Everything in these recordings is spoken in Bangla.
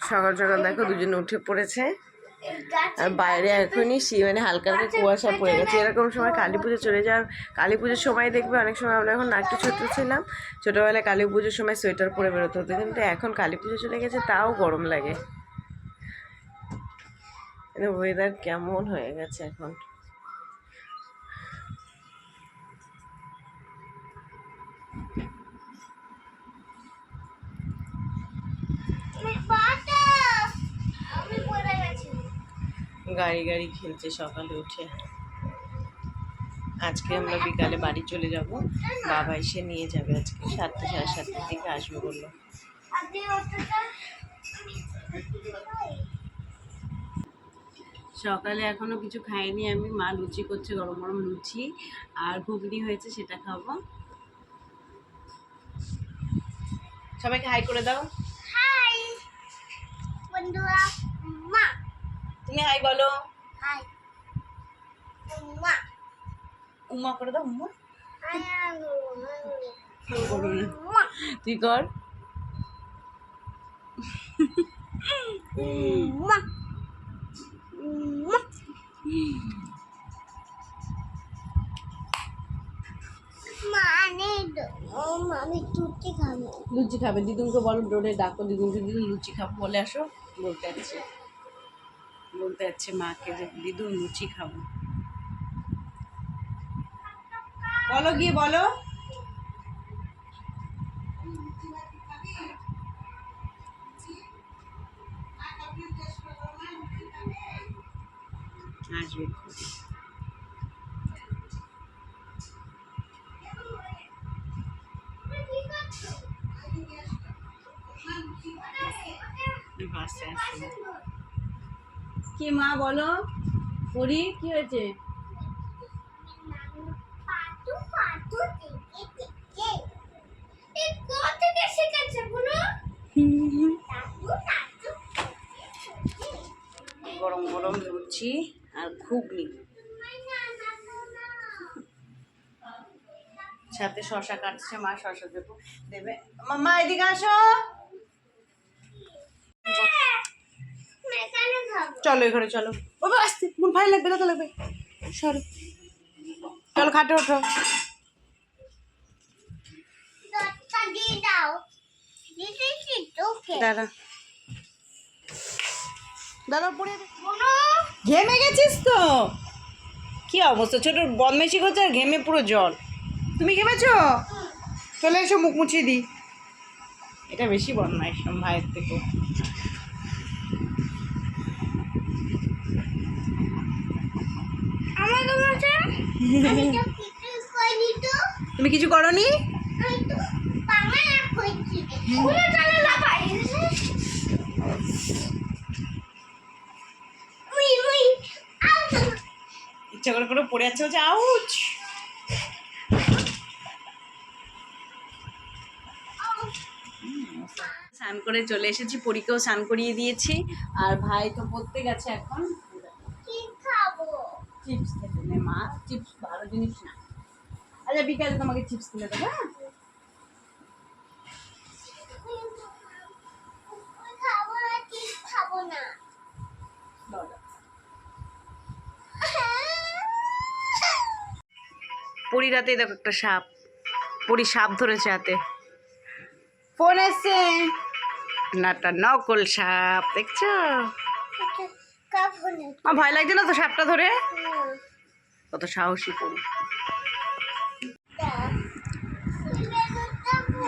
সকাল সকাল দেখো দুজনে উঠে পড়েছে। আর বাইরে এখনই মানে হালকা হালকা কুয়াশা পড়ে গেছে। এরকম সময় কালী পুজো চলে যাওয়ার, কালী পুজোর সময় দেখবে অনেক সময় আমরা এখন একটু ছোট ছিলাম, ছোটোবেলায় কালী পুজোর সময় সোয়েটার পরে বেরোতে হতো, কিন্তু এখন কালী পুজো চলে গেছে তাও গরম লাগে। ওয়েদার কেমন হয়ে গেছে এখন। গাড়ি গাড়ি খেলছে সকালে উঠে। আজকে আমরা বিকালে বাড়ি চলে যাব, বাবা এসে নিয়ে যাবে। আজকে 7টা সাড়ে 7টার দিকে আসবে বললো। সকালে এখনো কিছু খাইনি আমি, মা লুচি করছে, গরম গরম লুচি আর ঘুগনি হয়েছে, সেটা খাবো। সবাইকে হাই করে দাও। হাই বন্ধুরা, মা তুমি হাই বলো। হাই উম্মা, উম্মা করে দাও। উম্মা তুই কর। উম্মা উম্মা লুচি খাবে। দিদুনকে বলো, ডোরে ডাকো দিদুনকে, দিদুন লুচি খাবো বলে আসো। বলতে যাচ্ছে মাকে যে দিদুন লুচি খাবো। বলো, গিয়ে বলো। আসবে কি মা বলো, পরি কি হয়েছে? গরম গরম লুচি আর ঘুগনি, সাথে শশা কাটছে মা, শশা দেবে। মামা এদিকে আসো, চলো এখানে চলো। বাবা আসতে, মোর ভাই লাগবে, দাদা লাগবে, সরো চলো খাটে ওঠো। দাদা দাদা পড়ে ঘেমে গেছিস তো, কি অবস্থা, ছোট বদমাইশি করছে আর ঘেমে পুরো জল। তুমি ঘেমেছো? চলে এসো, মুখ মুছিয়ে দিই। এটা বেশি বদমাইশ ভাইয়ের থেকে। তুমি কিছু করনি? ইচ্ছা করে করে পড়ে যাচ্ছে, হচ্ছে আউচ। স্নান করে চলে এসেছি, পরীকেও স্নান করিয়ে দিয়েছি। আর ভাই তো পড়তে গেছে এখন। চিপস খেতে নে মা, চিপস ভালো জিনিস না। আচ্ছা বিকালে তোমাকে চিপস কিনে দেবো। পরি রাতে দেখো একটা সাপ, পরি সাপ ধরেছে হাতে। ফোন এসছে, নাটা নকল সাপ, দেখছো? আমার ভয় লাগছে না তো সাপটা ধরে? কত সাহসী পরি।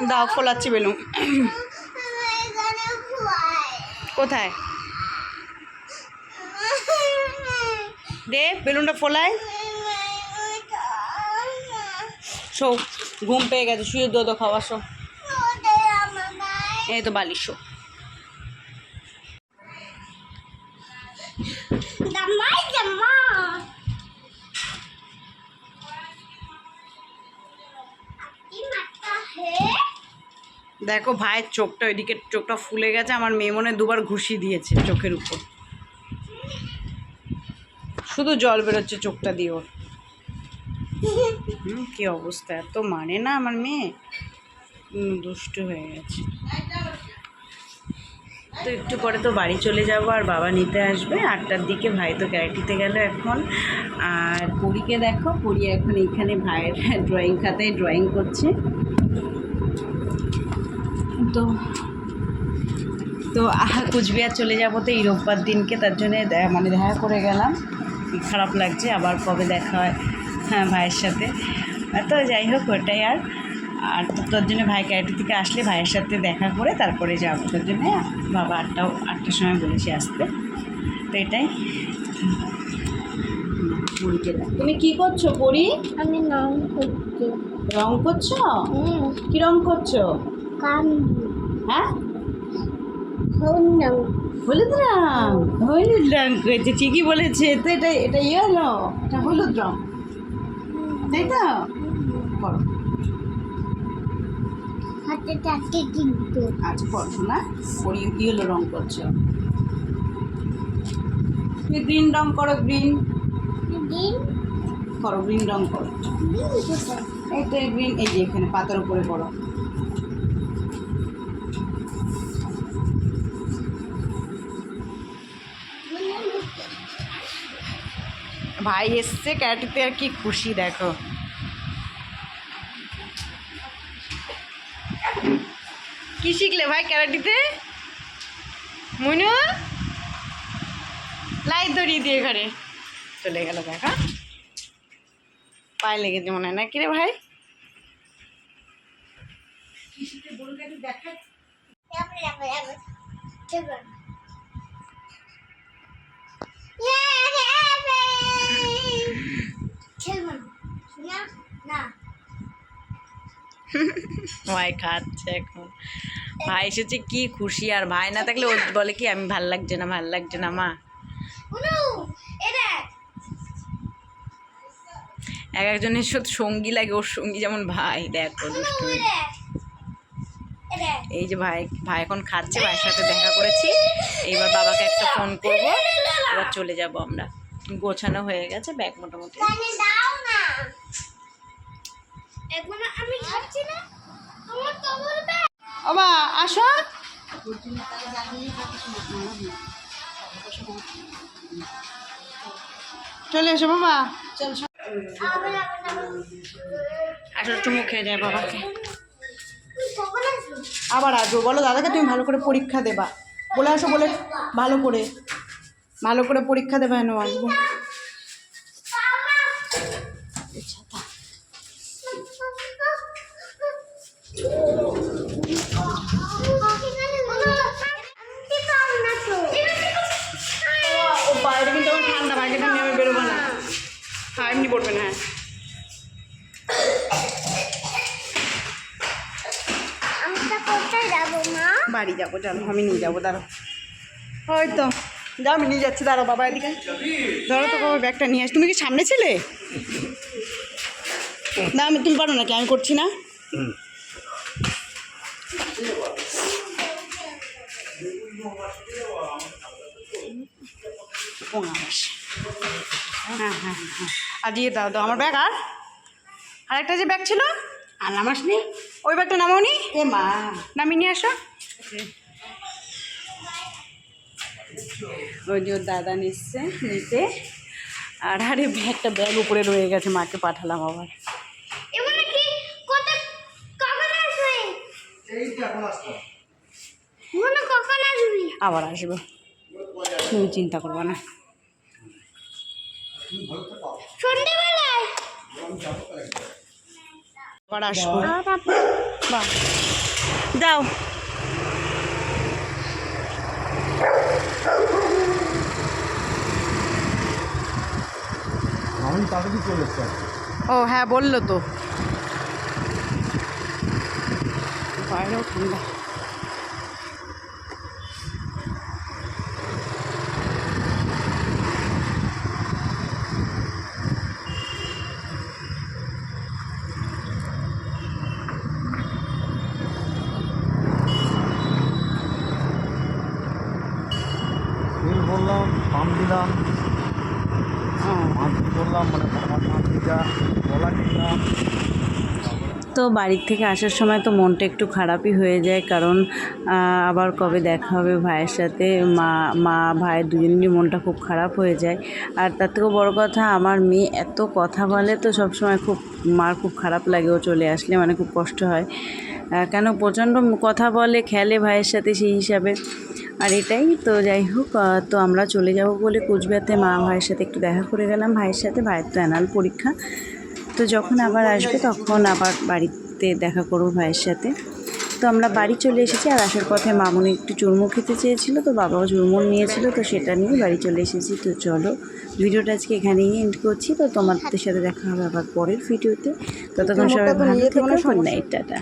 দাও, ফোলাচ্ছি বেলুন। কোথায় দে বেলুনটা ফোলায়। শো, ঘুম পেয়ে গেছে, শুয়ে দো খাওয়া। শো, এই তো বালিশ। শো, দেখো ভাইয়ের চোখটা, ওইদিকে চোখটা ফুলে গেছে। আমার মেয়ে মনে দুবার ঘুষি দিয়েছে চোখের উপর, শুধু জল বেরোচ্ছে চোখটা দিয়ে ওর। কি অবস্থা, এত মানে না আমার মেয়ে, দুষ্ট হয়ে গেছে। তো একটু পরে তো বাড়ি চলে যাব, আর বাবা নিতে আসবে 8টার দিকে। ভাই তো ক্যারাটিতে গেল এখন। আর পরীকে দেখো, পরী এখন এখানে ভাইয়ের ড্রয়িং খাতায় ড্রয়িং করছে। তো তো কুচবিহার চলে যাবো তো এই রোববার দিনকে, তার জন্যে মানে দেখা করে গেলাম। খারাপ লাগছে, আবার কবে দেখা হয় হ্যাঁ ভাইয়ের সাথে। তো যাই হোক ওটাই। আর তোর জন্য ভাই ক্যারাটি থেকে আসলে ভাইয়ের সাথে দেখা করে তারপরে যাবো। তার জন্যে বাবা 8টার সময় বলেছি আসতে। তো এটাই। পরীকে দেখ, তুমি কী করছো পরী? আমি রং করছি। রং করছো? কী রং করছো? কান হ্যাঁ, হলুদ রং। হলুদ রং। হলুদ রং করেছে, ঠিকই বলেছে। তো এটা ইয়ে হলো, এটা হলুদ রং, তাই তো? করো। হাতে চারটে কিন্তু। আচ্ছা করছো না? পরি কি হলো রং করছো? তুমি গ্রিন রং করো, গ্রিন দিন করো, গ্রিন রং করো। এই তো গ্রিন, এই যে এখানে পাতার উপরে করো। ভাই এসছে ক্যারাটিতে, আর কি খুশি দেখো। কি শিখলে ভাই ক্যারাটিতে? মুনু লাইট ধরিয়ে দিয়ে ঘরে চলে গেল। দেখা পায়ে লেগেছে মনে হয় না, কিরে ভাই? ভাই খাচ্ছে এখন। ভাই এসেছে কি খুশি, আর ভাই না থাকলে ও বলে কি আমি ভাল লাগছে না, ভাল লাগছে না মা। এক একজনের সাথে সঙ্গী লাগে, ওর সঙ্গী যেমন ভাই। দেখো দুষ্টুমি। এই যে ভাই এখন খাচ্ছে, ভাইয়ের সাথে দেখা করেছি। এইবার বাবাকে একটা ফোন করবো, এবার চলে যাব আমরা। গোছানো হয়ে গেছে ব্যাগ মোটামুটি। বাবা আসো, চলে এসো বাবা, চল আসো, চুমু খেয়ে যায় বাবাকে। আবার আসবো, বলো দাদাকে তুমি ভালো করে পরীক্ষা দেবা, বলে আসো, বলে ভালো করে পরীক্ষা দেবা, এনে আসবো। ও বাইরে কিন্তু আমার ঠান্ডা, বাইরেটা নেমে বেরোবো না। হ্যাঁ এমনি পড়বে না। হ্যাঁ বাড়ি যাবো, চলো আমি নিয়ে যাবো, দাঁড়ো। ওই তো যাও, আমি নিয়ে যাচ্ছি, দাঁড়ো বাবা এদিকে ধরো তো বাবা ব্যাগটা নিয়ে আস। তুমি কি সামনে ছিলে? না আমি, তুমি পারো নাকি? আমি করছি না। হ্যাঁ হ্যাঁ হ্যাঁ, আর দিয়ে দাও দাও আমার ব্যাগ। আর একটা যে ব্যাগ ছিল আর নামাস নি, ওই ব্যাগটা নামাও নি। এ মা, নামিয়ে নিয়ে আসো। ওই যে ওর দাদা নিচ্ছে নিতে। আর আরে একটা ব্যাগ উপরে রয়ে গেছে, মাকে পাঠালাম আবার। আবার আসবো, তুমি চিন্তা করবো না। আবার আসবো, বাহ যাও। ও হ্যাঁ বললো তো, বাইরেও ঠান্ডা। বললাম পাম দিলাম, মাছ করলাম, মানে মাছ যা গলা কিনলাম, তো বাড়ির থেকে আসার সময় তো মনটা একটু খারাপই হয়ে যায়, কারণ আবার কবে দেখা হবে ভাইয়ের সাথে। মা ভাইয়ের দুজনেরই মনটা খুব খারাপ হয়ে যায়। আর তার থেকেও বড় কথা, আমার মেয়ে এত কথা বলে তো সবসময় মার খুব খারাপ লাগে ও চলে আসলে, মানে খুব কষ্ট হয়। কেন প্রচণ্ড কথা বলে, খেলে ভাইয়ের সাথে সেই হিসাবে। আর এটাই তো, যাই হোক, তো আমরা চলে যাব বলে কুচবিহারতে মা ভাইয়ের সাথে একটু দেখা করে গেলাম। ভাইয়ের সাথে, ভাইয়ের তো অ্যানুয়াল পরীক্ষা, তো যখন আবার আসবে তখন আবার বাড়িতে দেখা করবো ভাইয়ের সাথে। তো আমরা বাড়ি চলে এসেছি। আর আসার পথে মামুনি একটু চুরমুর খেতে চেয়েছিলো, তো বাবাও চুরমুর নিয়েছিল, তো সেটা নিয়ে বাড়ি চলে এসেছি। তো চলো, ভিডিওটা আজকে এখানেই এন্ড করছি। তো তোমাদের সাথে দেখা হবে আবার পরের ভিডিওতে। ততক্ষণ সবাই ভালো থেকো, গুড নাইট, টাটা।